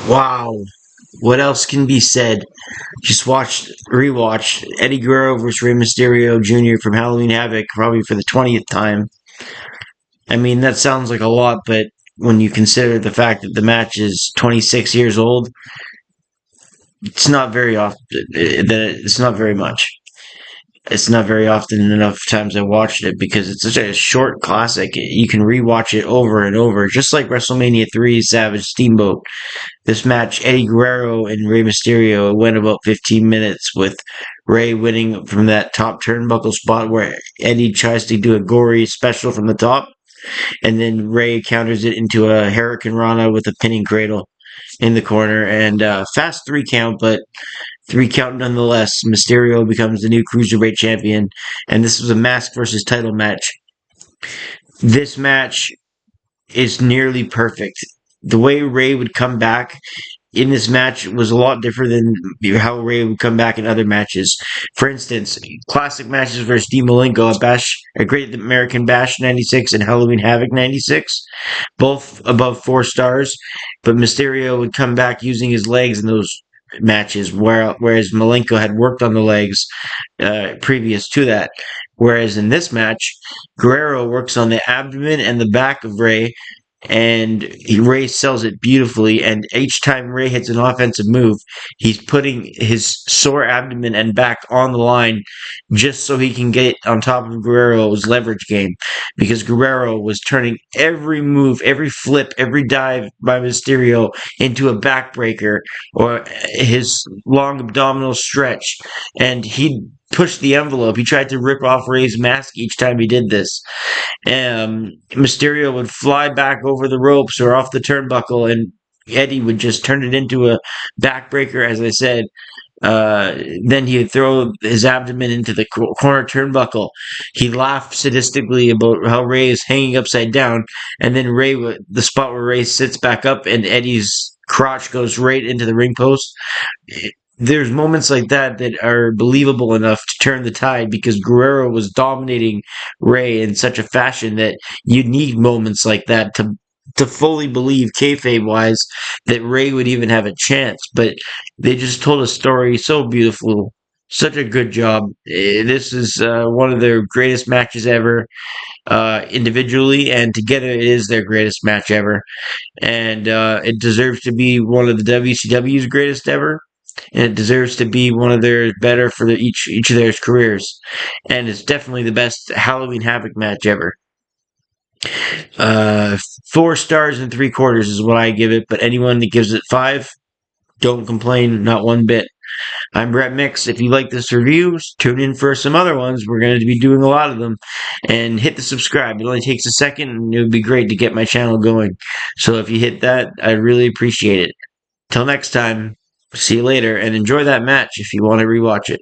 Wow. What else can be said? Just rewatched Eddie Guerrero versus Rey Mysterio Jr. from Halloween Havoc, probably for the 20th time. I mean, that sounds like a lot, but when you consider the fact that the match is 26 years old, it's not very often. It's not very much. It's not very often enough times I watched it because it's such a short classic. You can rewatch it over and over, just like WrestleMania 3 Savage Steamboat. This match, Eddie Guerrero and Rey Mysterio, went about 15 minutes with Rey winning from that top turnbuckle spot where Eddie tries to do a gory special from the top, and then Rey counters it into a Hurricane Rana with a pinning cradle in the corner, and fast 3 count, but 3 count nonetheless. Mysterio becomes the new Cruiserweight champion, and this was a mask versus title match. This match is nearly perfect. The way Rey would come back in this match was a lot different than how Rey would come back in other matches. For instance, classic matches versus Dean Malenko at Great American Bash 96 and Halloween Havoc 96, both above 4 stars, but Mysterio would come back using his legs in those matches, whereas Malenko had worked on the legs previous to that. Whereas in this match, Guerrero works on the abdomen and the back of Rey, and Rey sells it beautifully. And each time Rey hits an offensive move, he's putting his sore abdomen and back on the line just so he can get on top of Guerrero's leverage game. Because Guerrero was turning every move, every flip, every dive by Mysterio into a backbreaker or his long abdominal stretch. And he pushed the envelope. He tried to rip off Rey's mask each time he did this. Mysterio would fly back over the ropes or off the turnbuckle, and Eddie would just turn it into a backbreaker, as I said. Then he'd throw his abdomen into the corner turnbuckle. He'd laugh sadistically about how Rey is hanging upside down, and then the spot where Rey sits back up, and Eddie's crotch goes right into the ring post. There's moments like that that are believable enough to turn the tide because Guerrero was dominating Rey in such a fashion that you need moments like that to fully believe kayfabe wise that Rey would even have a chance. But they just told a story so beautiful, such a good job. This is one of their greatest matches ever, individually, and together it is their greatest match ever, and it deserves to be one of the WCW's greatest ever, and it deserves to be one of their better for each of their careers, and it's definitely the best Halloween Havoc match ever. Uh, 4 stars and 3/4 is what I give it, but anyone that gives it 5, don't complain, not one bit. I'm Brett Mix. If you like this review, tune in for some other ones. We're going to be doing a lot of them. And hit the subscribe. It only takes a second, and it would be great to get my channel going. So if you hit that, I really appreciate it. Till next time, see you later, and enjoy that match if you want to rewatch it.